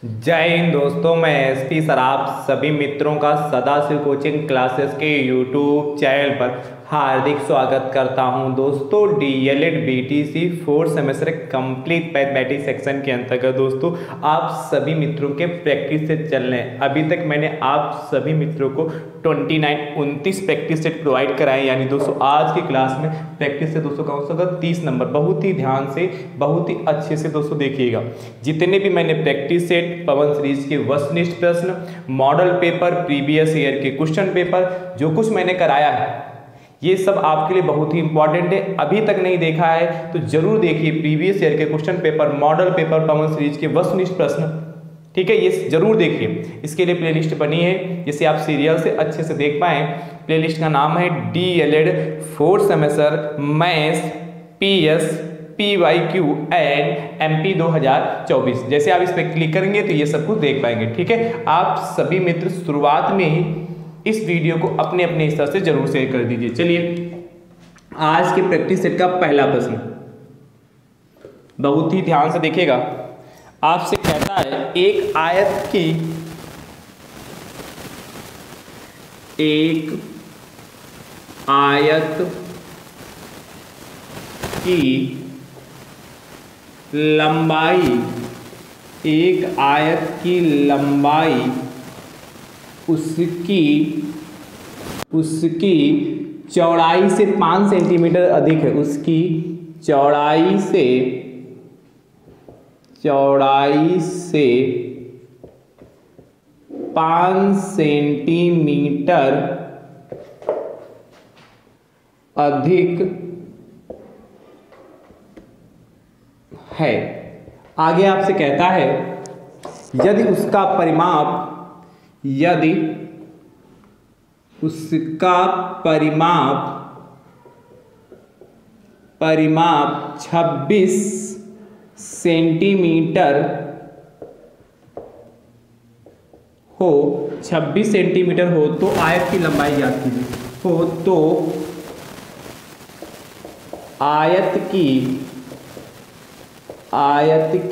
जय हिंद दोस्तों, मैं एसपी सर आप सभी मित्रों का सदाशिव कोचिंग क्लासेस के यूट्यूब चैनल पर हार्दिक स्वागत करता हूं। दोस्तों DElEd BTC 4th semester complete mathematics section के अंतर्गत दोस्तों आप सभी मित्रों के प्रैक्टिस सेट चल रहे हैं। अभी तक मैंने आप सभी मित्रों को 29 प्रैक्टिस सेट प्रोवाइड कराए, यानी दोस्तों आज की क्लास में प्रैक्टिस से दोस्तों कौन सा 30 नंबर। बहुत ही ध्यान से, बहुत ही अच्छे से दोस्तों देखिएगा। जितने भी मैंने प्रैक्टिस सेट, पवन सीरीज के वस्तुनिष्ठ प्रश्न, मॉडल पेपर, प्रीवियस ईयर के क्वेश्चन पेपर, जो कुछ मैंने कराया है ये सब आपके लिए बहुत ही इंपॉर्टेंट है। अभी तक नहीं देखा है तो जरूर देखिए प्रीवियस ईयर के क्वेश्चन पेपर, मॉडल पेपर, पवन सीरीज के वस्तुनिष्ठ प्रश्न, ठीक है, ये जरूर देखिए। इसके लिए प्लेलिस्ट बनी है जिसे आप सीरियल से अच्छे से देख पाएं। प्लेलिस्ट का नाम है DElEd 4th semester maths PS PYQ and MP 2024। जैसे आप इस पर क्लिक करेंगे तो ये सब कुछ देख पाएंगे, ठीक है। आप सभी मित्र शुरुआत में ही इस वीडियो को अपने अपने स्तर से जरूर शेयर कर दीजिए। चलिए आज के प्रैक्टिस सेट का पहला प्रश्न बहुत ही ध्यान से देखिएगा। आपसे कहता है एक आयत की लंबाई, एक आयत की लंबाई उसकी चौड़ाई से 5 सेंटीमीटर अधिक है। उसकी चौड़ाई से 5 सेंटीमीटर अधिक है। आगे आपसे कहता है यदि उसका परिमाप 26 सेंटीमीटर हो, 26 सेंटीमीटर हो तो आयत की लंबाई ज्ञात कीजिए। हो तो आयत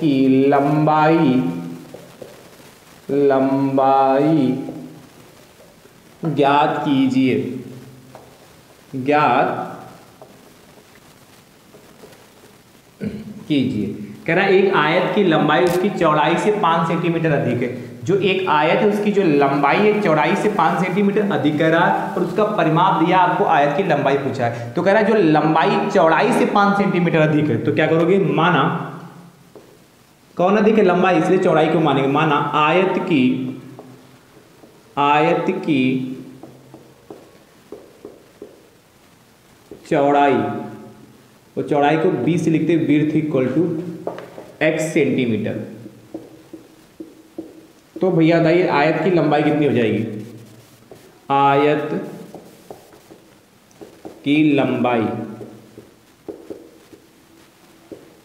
की लंबाई ज्ञात कीजिए। कह रहा है एक आयत की लंबाई उसकी चौड़ाई से 5 सेंटीमीटर अधिक है। जो एक आयत है उसकी जो लंबाई है चौड़ाई से 5 सेंटीमीटर अधिक कह रहा है, और उसका परिमाप दिया आपको, आयत की लंबाई पूछा है। तो कह रहा है जो लंबाई चौड़ाई से 5 सेंटीमीटर अधिक है, तो क्या करोगे, माना कौन अधिक है, लंबाई, इसलिए चौड़ाई को मानेंगे। माना आयत की चौड़ाई, वो चौड़ाई को b से लिखते हैं, width equal to x centimetre. तो भैया बताइए आयत की लंबाई कितनी हो जाएगी। आयत की लंबाई,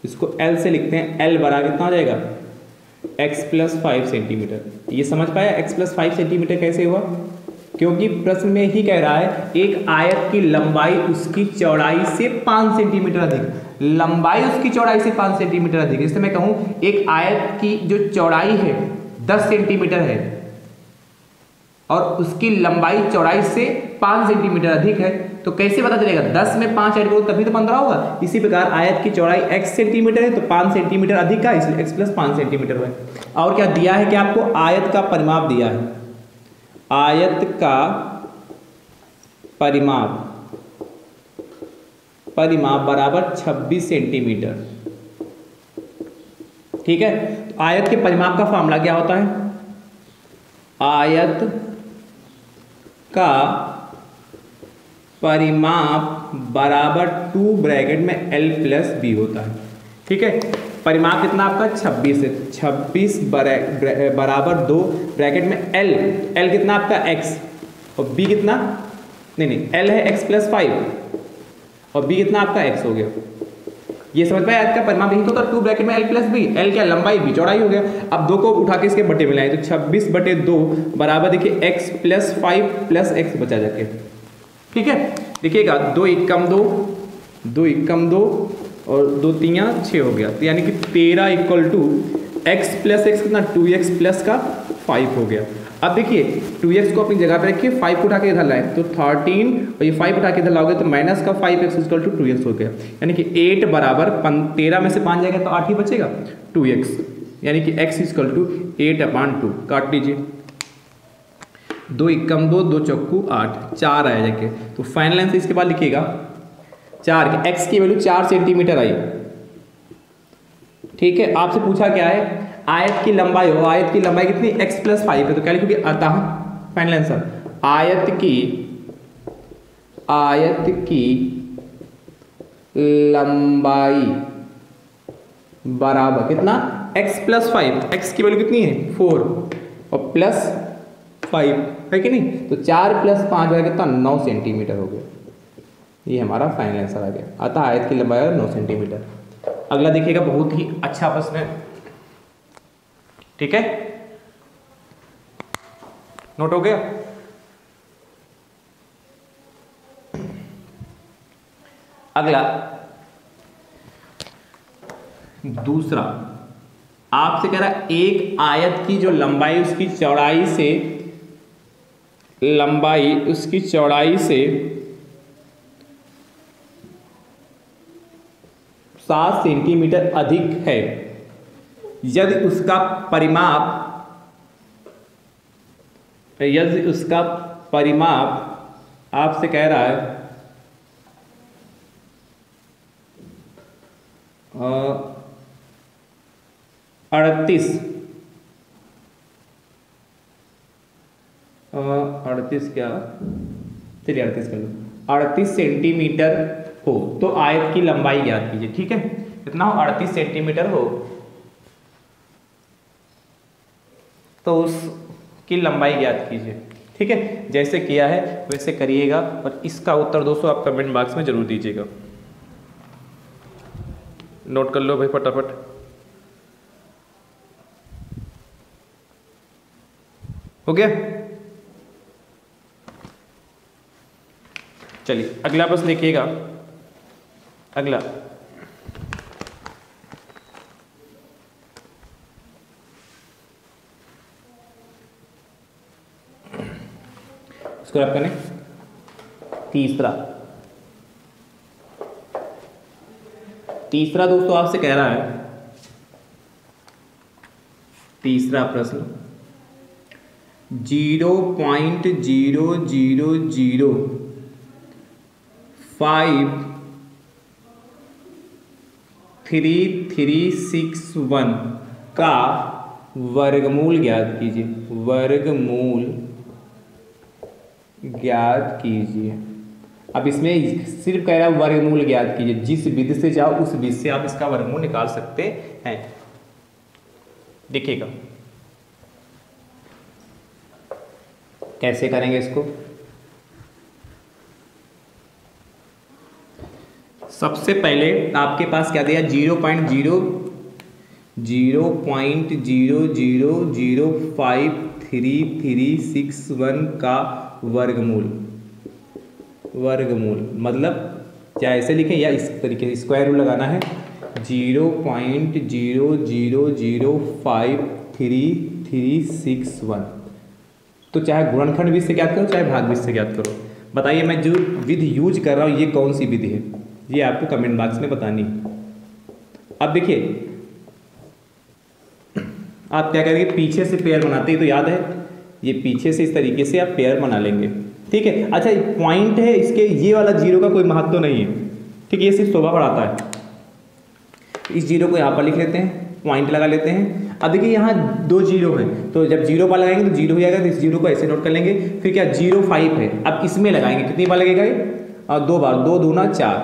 इसको L से लिखते हैं, L बराबर कितना हो जाएगा, x प्लस 5 सेंटीमीटर। ये समझ पाया x प्लस 5 सेंटीमीटर कैसे हुआ, क्योंकि प्रश्न में ही कह रहा है एक आयत की लंबाई उसकी चौड़ाई से 5 सेंटीमीटर अधिक। लंबाई उसकी चौड़ाई से 5 सेंटीमीटर अधिक, इससे मैं कहूं एक आयत की जो चौड़ाई है 10 सेंटीमीटर है और उसकी लंबाई चौड़ाई से 5 सेंटीमीटर अधिक है, तो कैसे पता चलेगा, 10 में 5 ऐड करो तभी तो 15 होगा। इसी प्रकार आयत की चौड़ाई x सेंटीमीटर है तो 5 सेंटीमीटर अधिक का, इसलिए x प्लस 5 सेंटीमीटर है। और क्या दिया है कि आपको आयत का परिमाप दिया है, आयत का परिमाप बराबर 26 सेंटीमीटर, ठीक है। तो आयत के परिमाप का फॉर्मूला क्या होता है, आयत का परिमाप बराबर 2 ब्रैकेट में L प्लस B होता है, ठीक है। परिमाप कितना आपका 26 है, 26 बराबर 2 ब्रैकेट में L कितना आपका x और B कितना, नहीं L है x प्लस 5 और B कितना आपका x हो गया। ये समझ पाए आयत का परिमाप यही तो होता है, 2 ब्रैकेट में L प्लस B, L क्या लंबाई, B चौड़ाई हो गया। अब 2 को उठा के इसके बटे में लाए तो 26/2 बराबर देखिए x प्लस 5 प्लस x बचा जाके, ठीक है। देखिएगा 2 एकम 2, 2 एकम 2 और 2 3 6 हो गया, तो यानी कि 13 = x प्लस एक्स कितना 2x प्लस का 5 हो गया। अब देखिए 2x को अपनी जगह पे रखिए, 5 को उठा के इधर लाए तो 13 और ये 5 उठा के इधर लाओगे तो माइनस का 5x इक्वल टू 2x हो गया। यानी कि 8 बराबर 13 में से 5 जाएगा तो 8 ही बचेगा 2x, यानी कि x इक्वल टू 8/2। काट लीजिए, 2 एकम 2, 2 चौकू 8, 4 आया जाके। तो फाइनल आंसर इसके बाद लिखिएगा 4, x की वैल्यू 4 सेंटीमीटर आई। ठीक है, आपसे पूछा क्या है, आयत की लंबाई हो, आयत की लंबाई कितनी x प्लस 5 है, तो क्या लिखोगे अतः फाइनल आंसर आयत की लंबाई बराबर कितना x प्लस 5, x की वैल्यू कितनी है 4 और प्लस 5 है कि नहीं, तो 4 प्लस 5 हो गया कितना 9 सेंटीमीटर हो गया। ये हमारा फाइनल आंसर आ गया, अतः आयत की लंबाई 9 सेंटीमीटर। अगला देखिएगा, बहुत ही अच्छा प्रश्न है, ठीक है, नोट हो गया। अगला दूसरा आपसे कह रहा है एक आयत की जो लंबाई उसकी चौड़ाई से 7 सेंटीमीटर अधिक है, यदि उसका परिमाप आपसे कह रहा है 38 सेंटीमीटर हो तो आयत की लंबाई ज्ञात कीजिए। ठीक है, कितना हो 38 सेंटीमीटर हो तो उसकी लंबाई ज्ञात कीजिए। ठीक है, जैसे किया है वैसे करिएगा और इसका उत्तर दोस्तों आप कमेंट बॉक्स में जरूर दीजिएगा। नोट कर लो भाई फटाफट। हो गया, चलिए अगला प्रश्न देखिएगा। अगला इसको रख करने तीसरा दोस्तों आपसे कह रहा है, तीसरा प्रश्न 0.0005331 का वर्गमूल ज्ञात कीजिए। वर्गमूल ज्ञात कीजिए। अब इसमें सिर्फ कह रहा है वर्गमूल ज्ञात कीजिए, जिस विधि से जाओ उस विधि से आप इसका वर्गमूल निकाल सकते हैं। देखिएगा कैसे करेंगे इसको। सबसे पहले आपके पास क्या दिया 0.0005331 का वर्गमूल मतलब क्या ऐसे लिखें या इस तरीके से स्क्वायर रूल लगाना है। 0.0005331 तो चाहे गुणनखंड विधि से ज्ञात करो चाहे भाग विधि से ज्ञात करो। बताइए मैं जो विधि यूज कर रहा हूँ ये कौन सी विधि है, ये आपको कमेंट बॉक्स में बतानी है। अब देखिए आप क्या करेंगे, पीछे से पेयर बनाते ही तो याद है, ये पीछे से इस तरीके से आप पेयर बना लेंगे। ठीक है, अच्छा पॉइंट है इसके, ये वाला जीरो का कोई महत्व नहीं है। ठीक है, ये सिर्फ शोभा बढ़ाता है। इस जीरो को यहाँ पर लिख लेते हैं, पॉइंट लगा लेते हैं। अब देखिए यहाँ 2 जीरो है तो जब 0 पर लगाएंगे तो 0 हो जाएगा, तो इस जीरो को ऐसे नोट कर लेंगे। फिर क्या 0.5 है, अब इसमें लगाएंगे, कितनी बार लगेगा ये 2 बार, 2 दूना 4,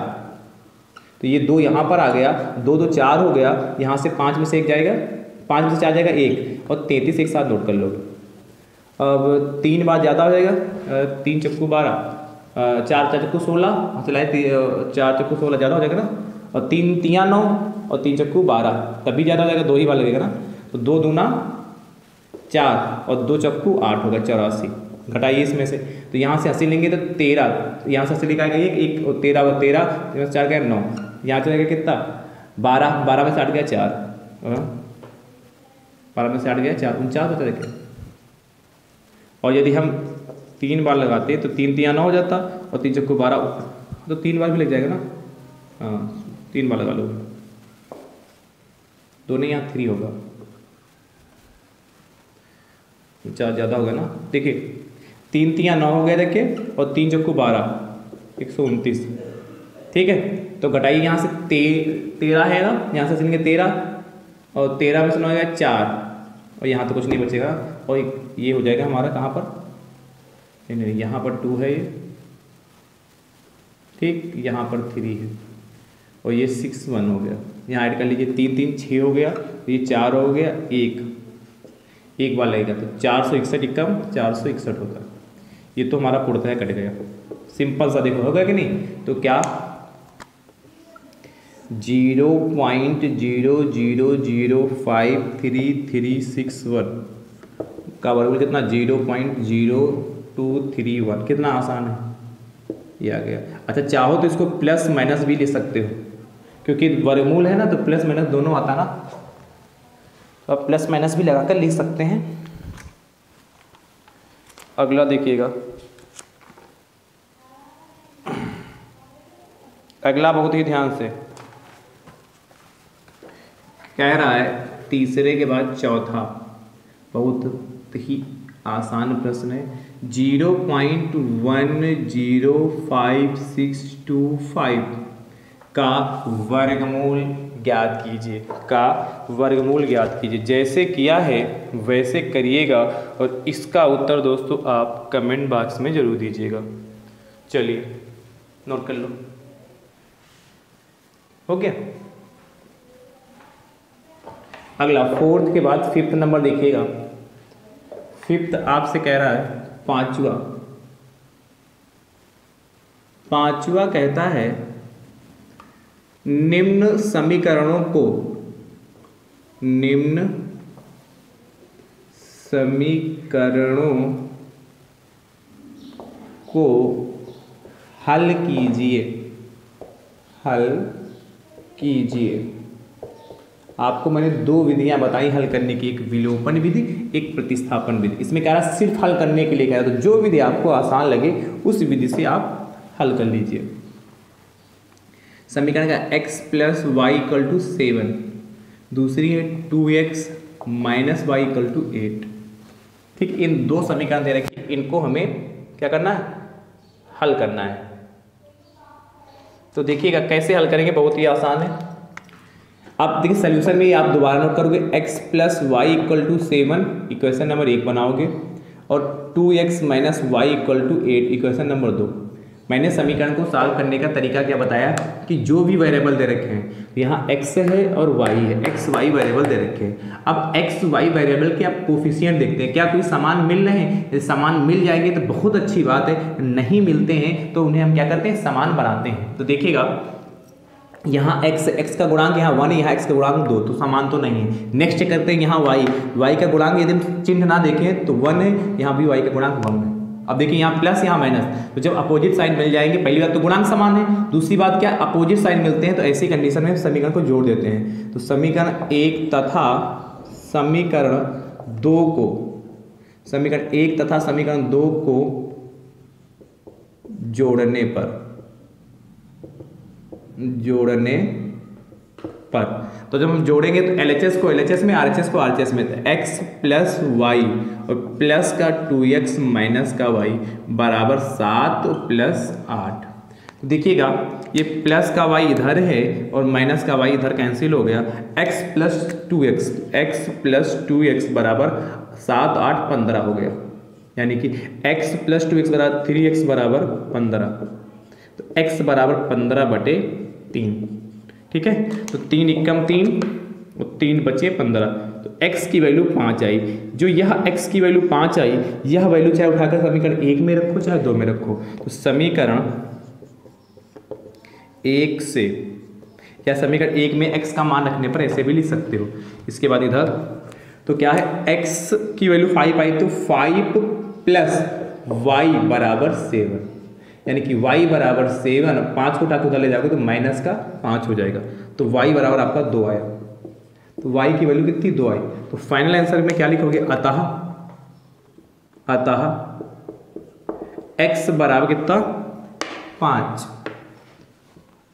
तो ये 2 यहाँ पर आ गया, 2 2 4 हो गया, यहाँ से 5 में से 1 जाएगा, 5 में से 4 जाएगा 1 और 33 एक साथ नोट कर लोगे। अब 3 बार ज़्यादा हो जाएगा, 3 चक्कू 12, 4 चक्कू 16, चलाए 4 चक्कू 16 ज़्यादा हो जाएगा ना, और 3 3 9 और 3 चक्कू 12 तभी ज़्यादा हो जाएगा, 2 ही बार लगेगा ना, तो 2 दूना 4 और 2 चक्कू 8 होगा 84। घटाइए इसमें से, तो यहाँ से 80 लेंगे तो 13, यहाँ से 80 लिखाएगा 1 और 13 और 13 4 गया 9, यहाँ चलेगा कितना 12 में से 8 गया 4, 12 में से 8 गया 4, 49 होता देखें। और यदि हम 3 बार लगाते तो 3 3 9 हो जाता, और 3 चक्कू 12, तो 3 बार भी लग जाएगा ना। हाँ 3 बार लगा लो, 2 नहीं, यहाँ 3 होगा, 4 ज़्यादा होगा ना। देखिए 3 3 9 हो गया देखिए, और 3 चक्कू 12, 129। ठीक है, तो घटाइए यहाँ से 13 है ना, यहाँ से चलेंगे 13, और 13 में से 9 हो गया 4, और यहाँ तो कुछ नहीं बचेगा, और ये हो जाएगा हमारा कहाँ पर, नहीं यहाँ पर 2 है ये, ठीक, यहाँ पर 3 है, और ये 6 1 हो गया। यहाँ ऐड कर लीजिए, 3 3 6 हो गया, तो ये 4 हो गया, एक बार लगेगा, तो 461 एकम 461 होगा। ये तो हमारा पूर्णतः कट गया, सिंपल सा देखो होगा कि नहीं। तो क्या 0.00053361 का वर्गमूल कितना, 0.0231, कितना आसान है, ये आ गया। अच्छा चाहो तो इसको प्लस माइनस भी ले सकते हो, क्योंकि वर्गमूल है ना, तो प्लस माइनस दोनों आता ना, तो आप प्लस माइनस भी लगा कर लिख सकते हैं। अगला देखिएगा, अगला बहुत ही ध्यान से कह रहा है, तीसरे के बाद चौथा, बहुत ही आसान प्रश्न है। 0.105625 का वर्गमूल ज्ञात कीजिए, का वर्गमूल ज्ञात कीजिए। जैसे किया है वैसे करिएगा, और इसका उत्तर दोस्तों आप कमेंट बॉक्स में जरूर दीजिएगा। चलिए नोट कर लो, हो गया। अगला 4th के बाद 5th नंबर देखिएगा। 5th आपसे कह रहा है पांचवा कहता है, निम्न समीकरणों को हल कीजिए। आपको मैंने 2 विधियां बताई हल करने की, एक विलोपन विधि, एक प्रतिस्थापन विधि। इसमें कह रहा है सिर्फ हल करने के लिए कह रहा है, तो जो विधि आपको आसान लगे उस विधि से आप हल कर लीजिए। समीकरण का x + y = 7, दूसरी है 2x - y = 8। ठीक, इन 2 समीकरण दे रखे, इनको हमें क्या करना है, हल करना है। तो देखिएगा कैसे हल करेंगे, बहुत ही आसान है। अब देखिए सॉल्यूशन में आप दोबारा नोट करोगे, x + y = 7 इक्वेशन नंबर 1 बनाओगे, और 2x - y = 8 इक्वेशन नंबर 2। मैंने समीकरण को सॉल्व करने का तरीका क्या बताया कि जो भी वेरिएबल दे रखे हैं, यहाँ x है और y है, x y वेरिएबल दे रखे हैं। अब x y वेरिएबल के आप कोफिशिएंट देखते हैं, क्या कोई समान मिल रहे हैं। यदि समान मिल जाएंगे तो बहुत अच्छी बात है, नहीं मिलते हैं तो उन्हें हम क्या करते हैं, समान बनाते हैं। तो देखिएगा यहाँ x का गुणांक यहाँ 1 है, यहाँ x का गुणांक 2, तो समान तो नहीं है। नेक्स्ट करते हैं यहाँ y का गुणांक यदि हम चिन्ह ना देखें तो 1 है, यहाँ भी y का गुणांक 1 है। अब देखिए यहाँ प्लस यहाँ माइनस, तो जब अपोजिट साइन मिल जाएंगे, पहली बात तो गुणांक समान है, दूसरी बात क्या, अपोजिट साइन मिलते हैं तो ऐसी कंडीशन में समीकरण को जोड़ देते हैं। तो समीकरण 1 तथा समीकरण 2 को जोड़ने पर तो जब हम जोड़ेंगे तो LHS को LHS में, RHS को RHS में, x + y और प्लस का 2x माइनस का y बराबर 7 + 8। तो देखिएगा ये प्लस का y इधर है और माइनस का y इधर कैंसिल हो गया। x + 2x बराबर 7 8 15 हो गया, यानी कि x + 2x बराबर 3x बराबर 15। तो x बराबर 15/3। ठीक है, तो 3 एकम 3 और 3 बचे 15, तो x की वैल्यू 5 आई। जो यह x की वैल्यू 5 आई, यह वैल्यू चाहे उठाकर समीकरण 1 में रखो चाहे 2 में रखो, तो समीकरण 1 से या समीकरण 1 में x का मान रखने पर ऐसे भी लिख सकते हो। इसके बाद इधर तो क्या है, x की वैल्यू 5 आई, तो 5 + y बराबर 7, यानी कि y बराबर 7, 5 को उठा के उधर ले जाओगे तो -5 हो जाएगा, तो y बराबर आपका 2 आया। तो y की वैल्यू कितनी 2 आई। तो फाइनल आंसर में क्या लिखोगे, अतः x बराबर कितना 5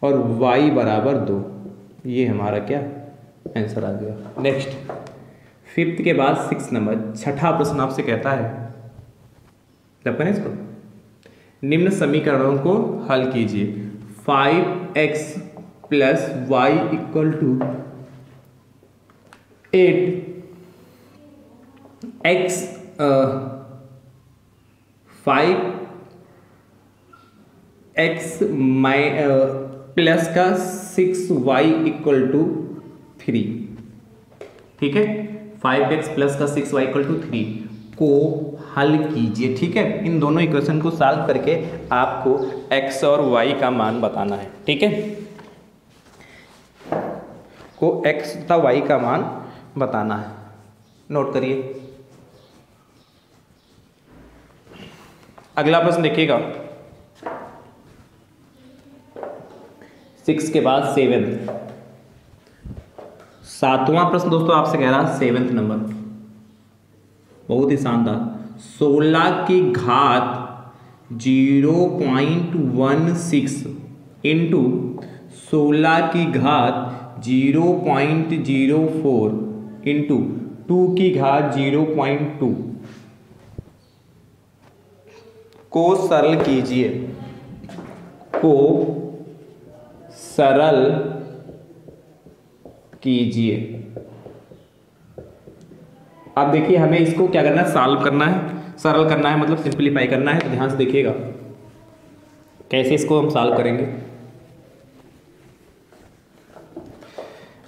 और y बराबर 2। ये हमारा क्या आंसर आ गया। नेक्स्ट 5th के बाद 6 नंबर, छठा प्रश्न आपसे कहता है, जब करें इसको, निम्न समीकरणों को हल कीजिए। 5x plus Y equal to 8x 5x plus का 6y इक्वल टू 3, ठीक है। 5x प्लस का 6y इक्वल टू 3 को हल कीजिए, ठीक है। इन दोनों इक्वेशन को सॉल्व करके आपको x और y का मान बताना है, ठीक है। को x तथा y का मान बताना है, नोट करिए। अगला प्रश्न देखिएगा, 6 के बाद 7th, 7वां प्रश्न दोस्तों आपसे कह रहा 7th नंबर, बहुत ही शानदार। 16 की घात 0.16 इंटू 16 की घात 0.04 इंटू 2 की घात 0.2 को सरल कीजिए, को सरल कीजिए। अब देखिए हमें इसको क्या करना है, सॉल्व करना है, सरल करना है, मतलब सिंपलीफाई करना है। तो ध्यान से देखिएगा कैसे इसको हम सॉल्व करेंगे।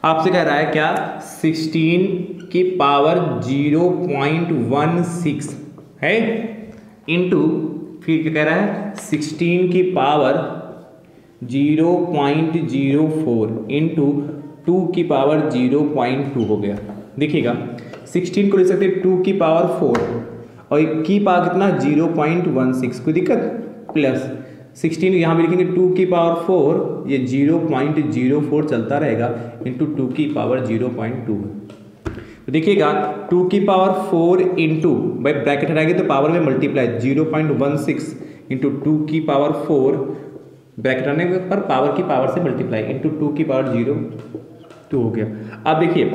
आपसे कह रहा है क्या, 16 की पावर 0.16 है इंटू, फिर क्या कह रहा है 16 की पावर 0.04 इंटू 2 की पावर 0.2 हो गया। देखिएगा 16 को लिख सकते हैं 2 की पावर 4 और की पावर कितना 0.16, कोई दिक्कत, प्लस 16 यहाँ भी लिखेंगे 2 की पावर 4, ये 0.04 चलता रहेगा इंटू 2 की पावर 0.2। तो देखिएगा 2 की पावर 4 इंटू, भाई ब्रैकेट हटाएंगे तो पावर में मल्टीप्लाई, 0.16 इंटू 2 की पावर 4, ब्रैकेट हटाने पर पावर की पावर से मल्टीप्लाई इंटू 2 की पावर 0.2 हो गया। अब देखिए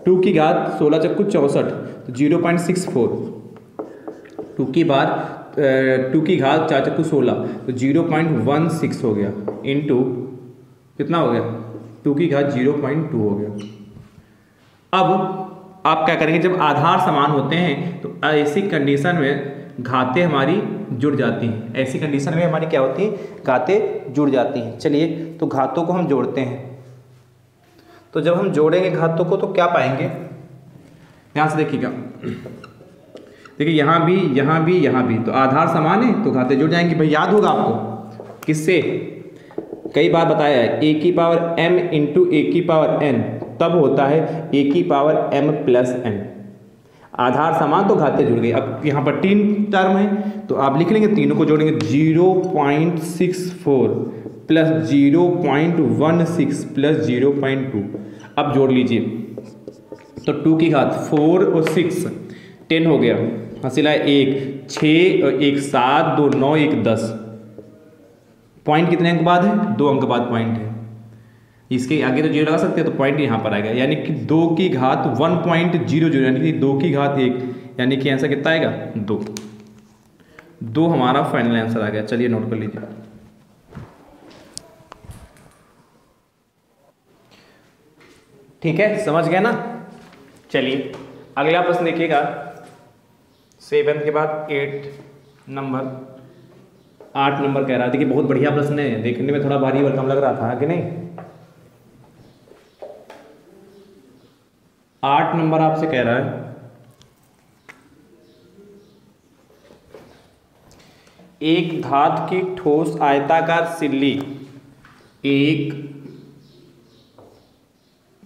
2 की घात 16 चक्कू 64, तो 0.64, 2 की बार 2 की घात 4 चक्कू 16, तो 0.16 हो गया इंटू कितना हो गया, 2 की घात 0.2 हो गया। अब आप क्या करेंगे, जब आधार समान होते हैं तो ऐसी कंडीशन में घातें हमारी जुड़ जाती हैं, ऐसी कंडीशन में हमारी क्या होती है, घातें जुड़ जाती हैं। चलिए तो घातों को हम जोड़ते हैं। तो जब हम जोड़ेंगे घातों को तो क्या पाएंगे, ध्यान से देखिएगा। देखिए यहाँ भी यहाँ भी यहाँ भी, तो आधार समान है तो घातें जुड़ जाएंगी। भाई याद होगा आपको किससे, कई बार बताया है, a की पावर m इंटू a की पावर n तब होता है a की पावर m प्लस n। आधार समान तो घातें जुड़ गई। अब यहाँ पर 3 टर्म है तो आप लिख लेंगे, तीनों को जोड़ेंगे 0.64 प्लस 0.16 प्लस 0.2। अब जोड़ लीजिए तो 2 की घात 4 और 6 10 हो गया, हासिल है 1 6 और 1 7 2 9 1 10। पॉइंट कितने अंक बाद है, 2 अंक बाद पॉइंट है। इसके आगे तो 0 लगा सकते हैं तो पॉइंट यहाँ पर आएगा, यानी कि 2 की घात 1.00 यानी कि 2 की घात 1, यानी कि आंसर कितना आएगा 2 हमारा फाइनल आंसर आ गया। चलिए नोट कर लीजिए। ठीक है, समझ गए ना। चलिए अगला प्रश्न देखिएगा, 7 के बाद 8 नंबर, 8 नंबर कह रहा है। देखिए बहुत बढ़िया प्रश्न है, देखने में थोड़ा भारी भरकम लग रहा था कि नहीं। 8 नंबर आपसे कह रहा है, एक धातु की ठोस आयताकार सिल्ली, एक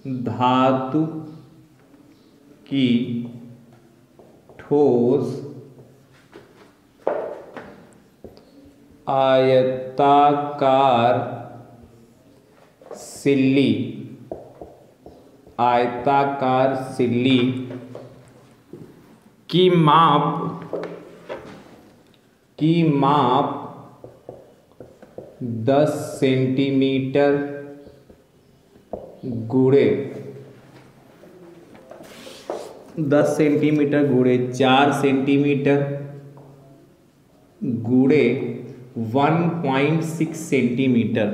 धातु की ठोस आयताकार सिल्ली आयताकार सिल्ली की माप 10 सेंटीमीटर गुणे 10 सेंटीमीटर गुणे 4 सेंटीमीटर गुणे 1.6 सेंटीमीटर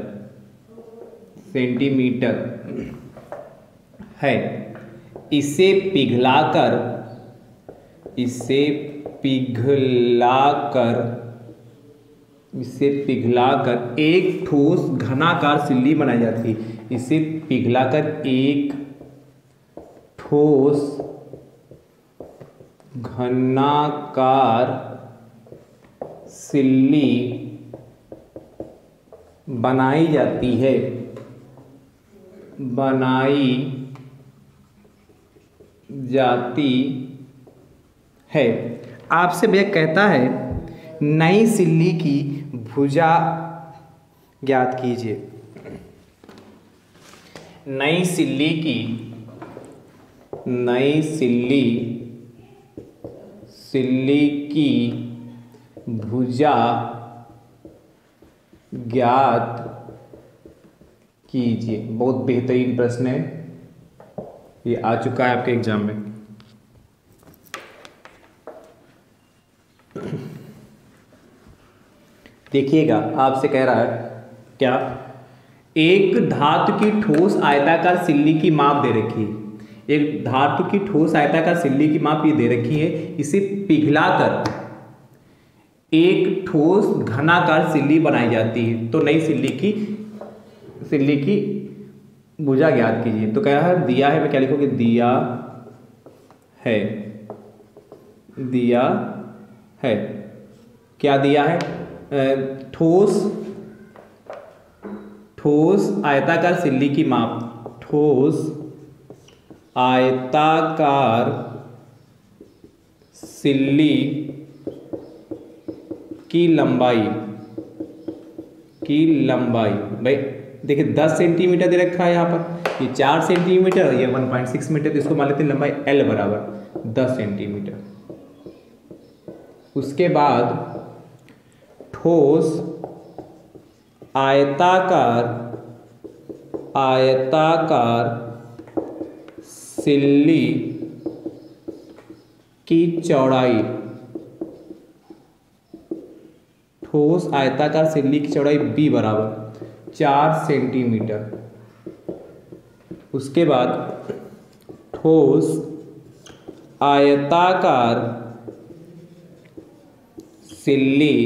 है। इसे पिघलाकर एक ठोस घनाकार सिल्ली बनाई जाती है। इसे पिघलाकर एक ठोस घनाकार सिल्ली बनाई जाती है। आपसे भैया कहता है नई सिल्ली की भुजा ज्ञात कीजिए। नई सिल्ली की भुजा ज्ञात कीजिए। बहुत बेहतरीन प्रश्न है, ये आ चुका है आपके एग्जाम में। देखिएगा, आपसे कह रहा है क्या, एक धातु की ठोस आयताकार सिल्ली की माप दे रखी है। एक धातु की ठोस आयताकार सिल्ली की माप ये दे रखी है। इसे पिघलाकर एक ठोस घनाकार सिल्ली बनाई जाती है। तो नई सिल्ली की भुजा ज्ञात कीजिए। तो क्या है, दिया है, मैं क्या लिखूंगी, दिया है। क्या दिया है, ठोस आयताकार सिल्ली की माप, ठोस आयताकार सिल्ली की लंबाई भाई देखिए 10 सेंटीमीटर दे रखा है यहाँ पर, ये 4 सेंटीमीटर, ये 1.6 मीटर, तो इसको मान लेते हैं लंबाई L बराबर 10 सेंटीमीटर। उसके बाद ठोस आयताकार सिल्ली की चौड़ाई, ठोस आयताकार सिल्ली की चौड़ाई B बराबर 4 सेंटीमीटर। उसके बाद ठोस आयताकार सिल्ली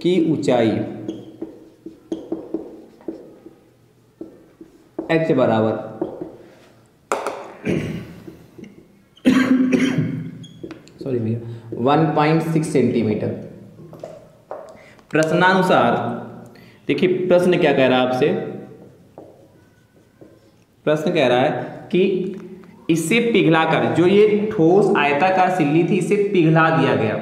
की ऊंचाई H बराबर सॉरी भैया 1.6 सेंटीमीटर। प्रश्नानुसार देखिए, प्रश्न क्या कह रहा है आपसे, प्रश्न कह रहा है कि इसे पिघलाकर, जो ये ठोस आयताकार सिल्ली थी इसे पिघला दिया गया,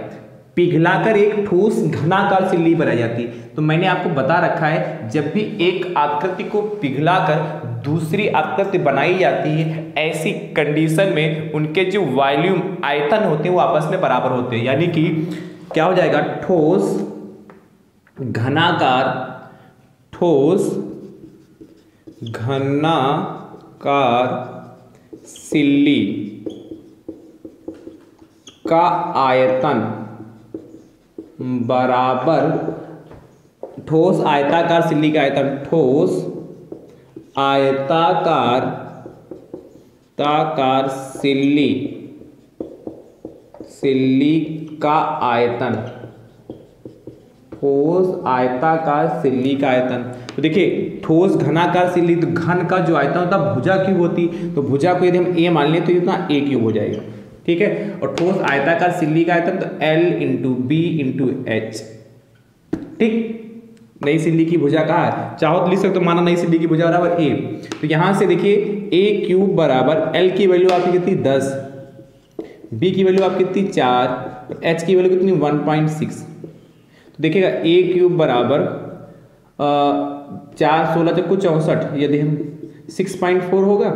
पिघलाकर एक ठोस घनाकार सिल्ली बनाई जाती। तो मैंने आपको बता रखा है, जब भी एक आकृति को पिघलाकर दूसरी आकृति बनाई जाती है, ऐसी कंडीशन में उनके जो वॉल्यूम आयतन होते हैं वो आपस में बराबर होते हैं। यानी कि क्या हो जाएगा, ठोस घनाकार सिल्ली का आयतन बराबर ठोस आयताकार सिल्ली का आयतन, ठोस आयताकार सिल्ली का आयतन, ठोस आयताकार सिल्ली का आयतन। तो देखिए ठोस घनाकार सिल्ली, तो घन का जो आयतन होता है भुजा क्यूब होती, तो भुजा को यदि हम a मान लें तो ये उतना a क्यूब हो जाएगा, ठीक है। और ठोस आयताकार सिल्ली का आयतन तो L into B into H, ठीक। नई सिल्ली की भुजा कहाँ है, चाहो तो लिख सकते हो, माना नई सिल्ली की भुजा बराबर a, तो यहां से देखिए a क्यूब बराबर L की वैल्यू आपकी कितनी 10, B की वैल्यू आपकी कितनी 4, और H की वैल्यू कितनी 1.6। तो देखिएगा a क्यूब बराबर 4 16 कुछ 64, यदि हम 6.4 होगा।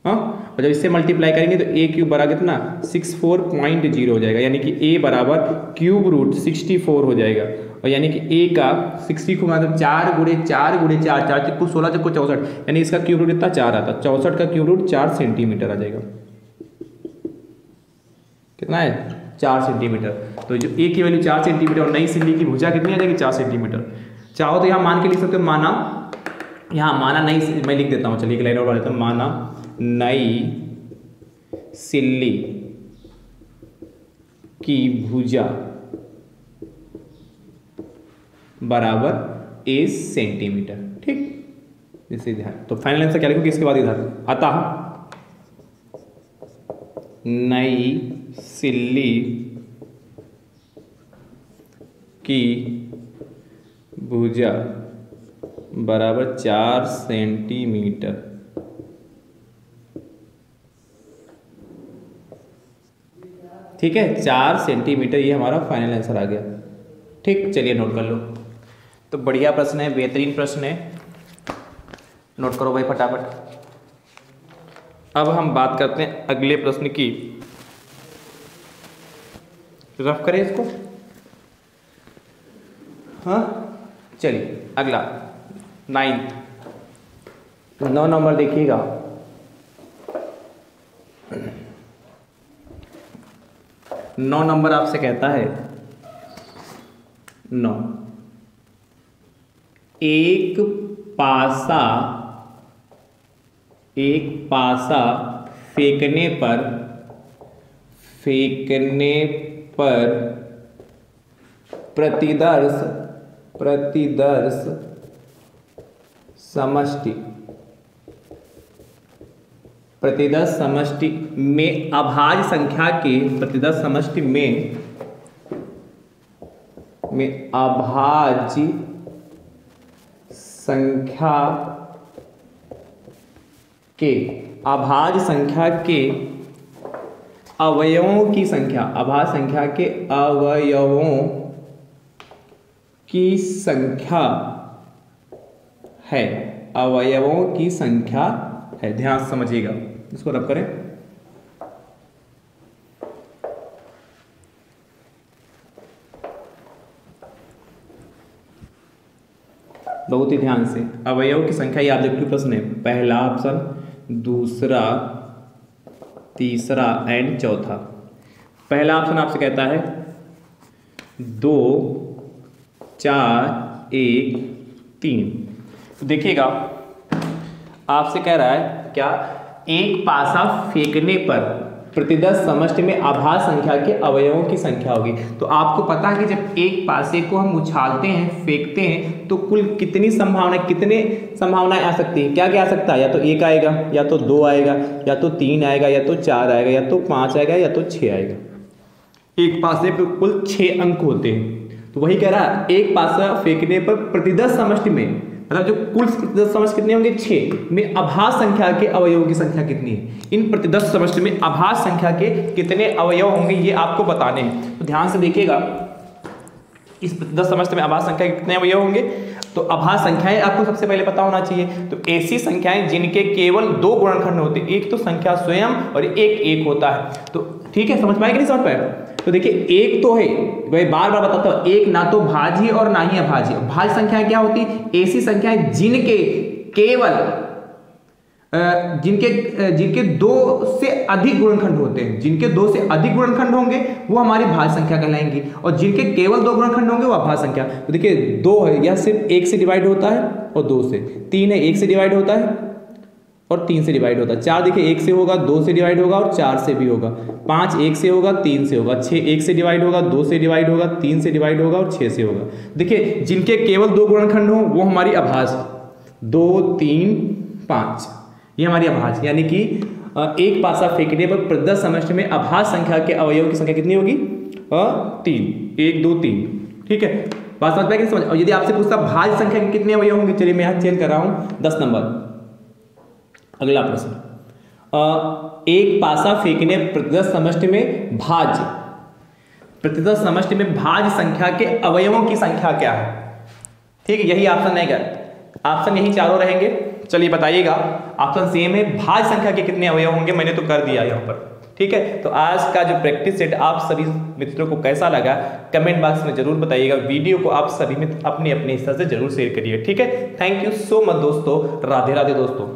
हाँ, और जब इससे मल्टीप्लाई करेंगे तो a क्यूब बराबर कितना 64.0 हो जाएगा, यानी कि a बराबर क्यूब रूट 64 हो जाएगा। और यानी कि a का 60 को मतलब 4 गुणे 4 गुणे 4, 4 चक्कू 16 चक्कू 64, यानी इसका क्यूब रूट इतना 4 आता, 64 का क्यूब रूट 4 सेंटीमीटर आ जाएगा। कितना है 4 सेंटीमीटर। तो जो a की वैल्यू 4 सेंटीमीटर और नई सिल्ली की भुजा कितनी आ जाएगी 4 सेंटीमीटर। चाहो तो यहाँ मान के लिख सकते हो, माना, यहाँ माना नई, मैं लिख देता हूँ, चलिए एक लाइन और बढ़ा देता हूँ, माना नई सिल्ली की भुजा बराबर a सेंटीमीटर। ठीक, इसे ध्यान। तो फाइनल आंसर क्या लिखोगे इसके बाद इधर, अतः नई सिल्ली की भुजा बराबर 4 सेंटीमीटर। ठीक है, 4 सेंटीमीटर, ये हमारा फाइनल आंसर आ गया। ठीक, चलिए नोट कर लो। तो बढ़िया प्रश्न है, बेहतरीन प्रश्न है, नोट करो भाई फटाफट। अब हम बात करते हैं अगले प्रश्न की। रफ करें इसको। हाँ, चलिए अगला 9 नंबर देखिएगा। 9 नंबर आपसे कहता है 9, एक पासा फेंकने पर प्रतिदर्श समष्टि में अभाज्य संख्या के प्रतिदर्श समष्टि में अभाज्य संख्या के अवयवों की संख्या, अभाज्य संख्या के अवयवों की संख्या है, अवयवों की संख्या है। ध्यान से समझिएगा, इसको रब करें। बहुत ही ध्यान से, अवयव की संख्या, ये ऑब्जेक्टिव प्रश्न है। पहला ऑप्शन, दूसरा, तीसरा एंड चौथा। पहला ऑप्शन आपसे कहता है 2, 4, 1, 3। तो देखिएगा, आपसे कह रहा है क्या, एक पासा फेंकने पर प्रतिदर्श समष्टि में अभाज्य संख्या के अवयवों की संख्या होगी। तो आपको पता है कि जब एक पासे को हम उछालते हैं, फेंकते हैं, तो कुल कितनी संभावनाएं आ सकती है, क्या क्या आ सकता है, या तो 1 आएगा, या तो 2 आएगा, या तो 3 आएगा, या तो 4 आएगा, या तो 5 आएगा, या तो 6 आएगा। एक पासे पर कुल 6 अंक होते हैं। तो वही कह रहा है, एक पासा फेंकने पर प्रतिदर्श समष्टि में, मतलब जो कुल प्रतिदर्श समष्टि कितने होंगे 6 में अभाज्य संख्या के अवयवों की संख्या कितनी है। इन प्रतिदर्श समष्टि में अभाज्य संख्या के कितने अवयव होंगे ये आपको बताने हैं। तो ध्यान से देखिएगा, इस प्रतिदर्श समष्टि में अभाज्य संख्या के कितने अवयव होंगे। तो अभाज्य संख्याएं आपको सबसे पहले पता होना चाहिए। तो ऐसी संख्याएं जिनके केवल 2 गुणनखंड होते हैं, एक तो संख्या स्वयं और एक होता है। तो ठीक है, समझ पाए कि नहीं समझ पाए। तो देखिए, एक तो है, भाई बार बार बताता हूं, एक ना तो भाज्य और ना ही अभाज्य। भाज्य संख्याएं क्या होती, ऐसी संख्याएं जिनके केवल जिनके 2 से अधिक गुणनखंड होते हैं, जिनके 2 से अधिक गुणनखंड होंगे वो हमारी भाज्य संख्या कहलाएंगी, और जिनके केवल 2 गुणनखंड होंगे वो अभाज्य संख्या। तो देखिए, 2 है, यह सिर्फ 1 से डिवाइड होता है और 2 से। 3 है, 1 से डिवाइड होता है और 3 से डिवाइड होता है। 4 देखिए 1 से होगा, 2 से डिवाइड होगा और 4 से भी होगा। 5 1 से होगा, 3 से होगा। 6 1 से डिवाइड होगा, 2 से डिवाइड होगा, 3 से डिवाइड होगा और 6 से होगा। देखिए, जिनके केवल 2 गुणनखंड हो वो हमारी अभाज्य, 2 3 5, ये हमारी अभाज्य। यानी कि एक पासा फेंकने पर प्रतिदर्श समष्टि में अभाज्य संख्या के अवयवों की संख्या कितनी होगी, 3, 1 2 3। ठीक है, बात समझ पाएंगे समझ। और यदि आपसे पूछता भाज्य संख्या के कितने अवयव होंगे, चलिए मैं यहाँ चेंज कर रहा हूँ 10 नंबर। अगला प्रश्न, एक पासा फेंकने प्रतिदर्श समष्टि में भाज्य, प्रतिदर्श समष्टि में भाज्य संख्या के अवयवों की संख्या क्या है। ठीक है, यही ऑप्शन नहीं कर, ऑप्शन यही चारों रहेंगे। चलिए बताइएगा, ऑप्शन सेम है, भाज्य संख्या के कितने अवयव होंगे, मैंने तो कर दिया यहाँ पर। ठीक है, तो आज का जो प्रैक्टिस सेट आप सभी मित्रों को कैसा लगा कमेंट बॉक्स में जरूर बताइएगा। वीडियो को आप सभी मित्र अपने अपने हिस्से से जरूर शेयर करिए। ठीक है, थैंक यू सो मच दोस्तों, राधे राधे दोस्तों।